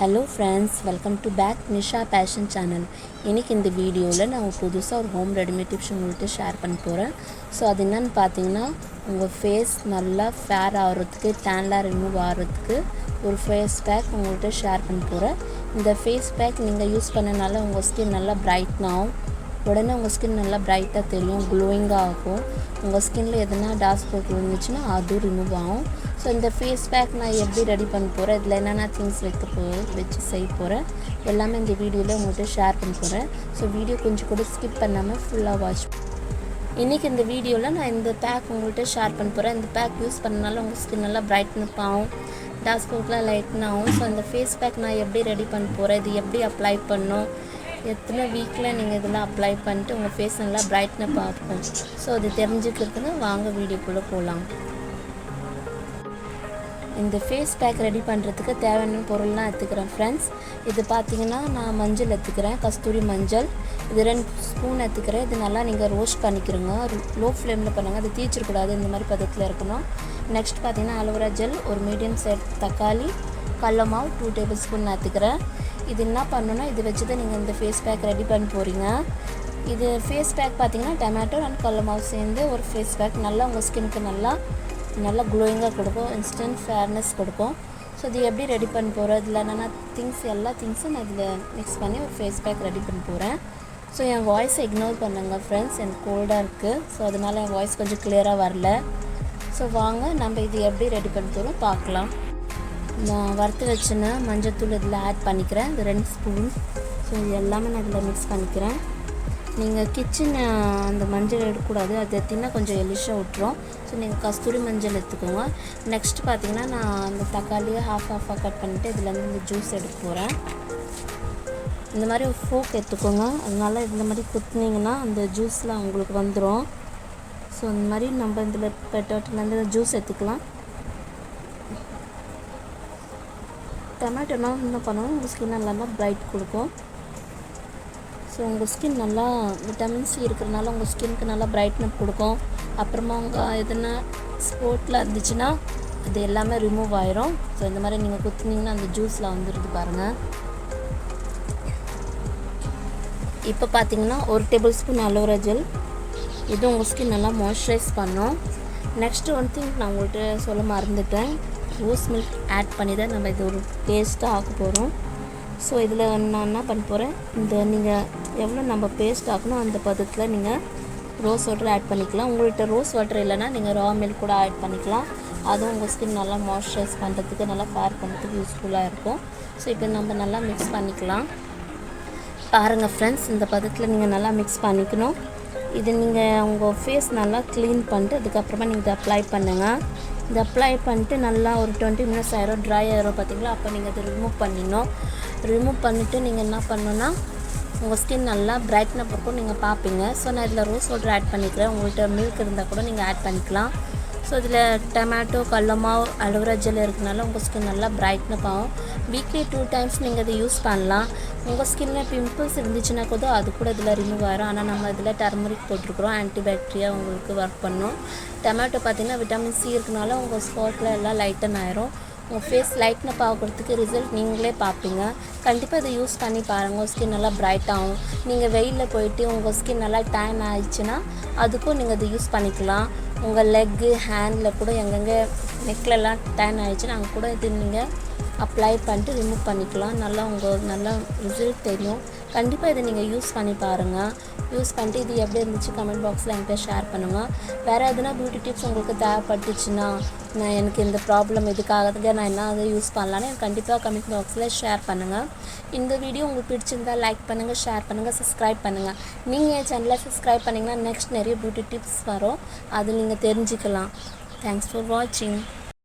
Hello friends, welcome to back Nisha Passion channel. இன்னைக்கு இந்த வீடியோல நான் புதுசா ஒரு ஹோம் ரெடிமேட் டிப்ஸ் உங்களுக்கு ஷேர் பண்ண போறேன். சோ அது என்னன்னு பாத்தீங்கன்னா உங்க ஃபேஸ் நல்லா ஃபேர் ஆகிறதுக்கு டேன்லாம் ரிமூவ் ஆகிறதுக்கு ஒரு ஃபேஸ் பேக் உங்களுக்கு ஷேர் பண்ண போறேன். இந்த ஃபேஸ் பேக் நீங்க யூஸ் பண்ணனால உங்க ஸ்கின் நல்லா பிரைட்ன் ஆகும். உடனே உங்கள் ஸ்கின் நல்லா பிரைட்டாக தெரியும், க்ளோயிங்காக ஆகும். உங்கள் ஸ்கின்னில் எதனா டார்க் ஸ்பாட் இருந்துச்சுன்னா அதுவும் ரிமூவ் ஆகும். ஸோ இந்த ஃபேஸ் பேக் நான் எப்படி ரெடி பண்ண போகிறேன், இதில் என்னென்ன திங்ஸ் வச்சு செய்ய போகிறேன் எல்லாமே இந்த வீடியோவில் உங்கள்கிட்ட ஷேர் பண்ண போகிறேன். ஸோ வீடியோ கொஞ்சம் கூட ஸ்கிப் பண்ணாமல் ஃபுல்லாக வாட்ச். இன்றைக்கி இந்த வீடியோவில் நான் இந்த பேக் உங்கள்கிட்ட ஷேர் பண்ண போகிறேன். இந்த பேக் யூஸ் பண்ணனால உங்கள் ஸ்கின் நல்லா பிரைட்னப் ஆகும், டார்க் ஸ்பாட்லாம் லைட்டன் ஆகும். ஸோ அந்த ஃபேஸ் பேக் நான் எப்படி ரெடி பண்ண போகிறேன், இது எப்படி அப்ளை பண்ணணும், எத்தனை வீக்கில் நீங்கள் இதெல்லாம் அப்ளை பண்ணிட்டு உங்கள் ஃபேஸ் நல்லா பிரைட்னப் ஆகும். ஸோ அது தெரிஞ்சுக்கிறதுக்கு வாங்க வீடியோக்குள்ளே போகலாம். இந்த ஃபேஸ் பேக் ரெடி பண்ணுறதுக்கு தேவையான பொருள்லாம் எடுத்துக்கிறேன் ஃப்ரெண்ட்ஸ். இது பார்த்திங்கன்னா நான் மஞ்சள் எடுத்துக்கிறேன், கஸ்தூரி மஞ்சள். இது 2 ஸ்பூன் எடுத்துக்கிறேன். இது நல்லா நீங்கள் ரோஸ்ட் பண்ணிக்கிறோங்க, லோ ஃப்ளேமில் பண்ணுங்கள், அது தீச்சிடக்கூடாது, இந்த மாதிரி பதத்தில் இருக்கணும். நெக்ஸ்ட் பார்த்திங்கன்னா அலோவேரா ஜெல், ஒரு மீடியம் சைஸ் தக்காளி, கடல மாவு 2 டேபிள் ஸ்பூன் எடுத்துக்கிறேன். இது என்ன பண்ணணுன்னா இது வச்சு தான் நீங்கள் இந்த ஃபேஸ் பேக் ரெடி பண்ண போகிறீங்க. இது ஃபேஸ் பேக் பார்த்திங்கன்னா டொமேட்டோ அண்ட் கடல மாவு சேர்ந்து ஒரு ஃபேஸ் பேக் நல்லா உங்கள் ஸ்கின்னுக்கு நல்லா க்ளோயிங்காக கொடுக்கும், இன்ஸ்டன்ட் ஃபேர்னஸ் கொடுக்கும். ஸோ இது எப்படி ரெடி பண்ண போகிறேன், இதில் என்னென்ன எல்லா திங்ஸும் நான் இதில் மிக்ஸ் பண்ணி ஒரு ஃபேஸ் பேக் ரெடி பண்ண போகிறேன். ஸோ என் வாய்ஸை இக்னோர் பண்ணுங்க ஃப்ரெண்ட்ஸ், எனக்கு கோல்டாக இருக்குது. ஸோ அதனால் என் வாய்ஸ் கொஞ்சம் கிளியராக வரல. ஸோ வாங்க நம்ம இது எப்படி ரெடி பண்ண போகிறோம் பார்க்கலாம். நான் வறுத்து வச்சுன்னா மஞ்சத்தூள் இதில் ஆட் பண்ணிக்கிறேன், இது 2 ஸ்பூன். ஸோ இது எல்லாமே நான் இதில் மிக்ஸ் பண்ணிக்கிறேன். நீங்கள் கிச்சன் அந்த மஞ்சள் எடுக்கக்கூடாது, அது எடுத்திங்கன்னா கொஞ்சம் எலிஷாக விட்டுரும். ஸோ நீங்கள் கஸ்தூரி மஞ்சள் எடுத்துக்கோங்க. நெக்ஸ்ட் பார்த்திங்கன்னா நான் அந்த தக்காளியை ஹாஃபாக கட் பண்ணிவிட்டு இதுலேருந்து இந்த ஜூஸ் எடுக்க போகிறேன். இந்த மாதிரி ஒரு ஃபோக் எடுத்துக்கோங்க, அதனால் இந்த மாதிரி குத்துனீங்கன்னா அந்த ஜூஸில் உங்களுக்கு வந்துடும். ஸோ இந்த மாதிரி நம்ம இதில் பெட்டோட்டிலேருந்து ஜூஸ் எடுத்துக்கலாம். டொமேட்டோனா என்ன பண்ணுவோம், உங்கள் ஸ்கின் நல்லா பிரைட் கொடுக்கும். ஸோ உங்கள் ஸ்கின் நல்லா விட்டமின் சி இருக்கிறதுனால உங்கள் ஸ்கின்னுக்கு நல்லா பிரைட்னப் கொடுக்கும். அப்புறமா உங்கள் எதுனா ஸ்போர்ட்டில் இருந்துச்சுன்னா அது எல்லாமே ரிமூவ் ஆயிரும். ஸோ இந்த மாதிரி நீங்கள் குத்துனீங்கன்னா அந்த ஜூஸில் வந்துடுது பாருங்கள். இப்போ பார்த்தீங்கன்னா 1 டேபிள் ஸ்பூன் அலோவேரா ஜெல், இது உங்கள் ஸ்கின் நல்லா மாய்ஸ்சரைஸ் பண்ணும். நெக்ஸ்ட்டு ஒன் திங் நான் உங்கள்கிட்ட சொல்ல மறந்துட்டேன், ரோஸ் மில்க் ஆட் பண்ணி தான் நம்ம இது ஒரு பேஸ்ட்டாக ஆக்க போகிறோம். ஸோ இதில் நான் என்ன பண்ண போகிறேன், இந்த நீங்கள் எவ்வளோ நம்ம பேஸ்ட் ஆக்கணும் அந்த பதத்தில் நீங்கள் ரோஸ் வாட்டர் ஆட் பண்ணிக்கலாம். உங்கள்கிட்ட ரோஸ் வாட்டர் இல்லைனா நீங்கள் ரா மில்க் கூட ஆட் பண்ணிக்கலாம். அதுவும் உங்கள் ஸ்கின் நல்லா மாய்ஸ்சரைஸ் பண்ணுறதுக்கு நல்லா ஃபேர் பண்ணுறதுக்கு யூஸ்ஃபுல்லாக இருக்கும். ஸோ இப்போ நம்ம நல்லா மிக்ஸ் பண்ணிக்கலாம். பாருங்கள் ஃப்ரெண்ட்ஸ், இந்த பதத்தில் நீங்கள் நல்லா மிக்ஸ் பண்ணிக்கணும். இது நீங்கள் உங்கள் ஃபேஸ் நல்லா க்ளீன் பண்ணிட்டு அதுக்கப்புறமா நீங்கள் இதை அப்ளை பண்ணுங்கள். இதை அப்ளை பண்ணிட்டு நல்லா ஒரு 20 மினிட்ஸ் ஆயிரும், ட்ரை ஆயிரும் பார்த்தீங்களா. அப்போ நீங்கள் அதை ரிமூவ் பண்ணிடணும். ரிமூவ் பண்ணிவிட்டு நீங்கள் என்ன பண்ணணுன்னா உங்கள் ஸ்கின் நல்லா பிரைட்னப் இருக்கும், நீங்கள் பார்ப்பீங்க. ஸோ நான் இதில் ரோஸ் வாட்டர் ஆட் பண்ணிக்கிறேன், உங்கள்கிட்ட மில்க் இருந்தால் கூட நீங்கள் ஆட் பண்ணிக்கலாம். ஸோ இதில் டொமேட்டோ, கடல மாவு, அலோவேரா ஜெல் இருக்கனால உங்கள் ஸ்கின் நல்லா பிரைட்னப் ஆகும். வீக்லி 2 டைம்ஸ் நீங்கள் இதை யூஸ் பண்ணலாம். உங்கள் ஸ்கின்னில் பிம்பிள்ஸ் இருந்துச்சுன்னா கூட அது கூட இதில் ரிமூவ் ஆகிரும். ஆனால் நம்ம இதில் டர்மரிக் போட்டிருக்கிறோம், ஆன்டிபாக்டீரியா உங்களுக்கு ஒர்க் பண்ணும். டொமேட்டோ பார்த்திங்கன்னா விட்டமின் சி இருக்கனால உங்கள் ஸ்பாட்டில் எல்லாம் லைட்டன் ஆயிரும். உங்கள் ஃபேஸ் லைட்னப் ஆகிறதுக்கு ரிசல்ட் நீங்களே பார்ப்பீங்க. கண்டிப்பாக இதை யூஸ் பண்ணி பாருங்கள், உங்கள் ஸ்கின் நல்லா பிரைட் ஆகும். நீங்கள் வெயிலில் போயிட்டு உங்கள் ஸ்கின் நல்லா டேன் ஆயிடுச்சுன்னா அதுக்கும் நீங்கள் இதை யூஸ் பண்ணிக்கலாம். உங்கள் லெக்கு, ஹேண்டில் கூட எங்கெங்கே நெக்லெல்லாம் டேன் ஆகிடுச்சுன்னா அங்கே கூட இது நீங்கள் அப்ளை பண்ணிட்டு ரிமூவ் பண்ணிக்கலாம். நல்லா நல்லா ரிசல்ட் தெரியும். கண்டிப்பாக இதை நீங்கள் யூஸ் பண்ணி பாருங்கள். யூஸ் பண்ணிட்டு இது எப்படி இருந்துச்சு கமெண்ட் பாக்ஸில் என்கிட்ட ஷேர் பண்ணுங்கள். வேறு எதுனா பியூட்டி டிப்ஸ் உங்களுக்கு தேவைப்பட்டுச்சுன்னா எனக்கு இந்த ப்ராப்ளம் இதுக்காக நான் என்ன அதை யூஸ் பண்ணலான்னு எனக்கு கண்டிப்பாக கமெண்ட் பாக்ஸில் ஷேர் பண்ணுங்கள். இந்த வீடியோ உங்களுக்கு பிடிச்சிருந்தால் லைக் பண்ணுங்கள், ஷேர் பண்ணுங்கள், சப்ஸ்கிரைப் பண்ணுங்கள். நீங்கள் என் சேனலை சப்ஸ்கிரைப் பண்ணிங்கன்னா நெக்ஸ்ட் நிறைய பியூட்டி டிப்ஸ் வரும், அது நீங்கள் தெரிஞ்சுக்கலாம். தேங்க்ஸ் ஃபார் வாட்சிங்.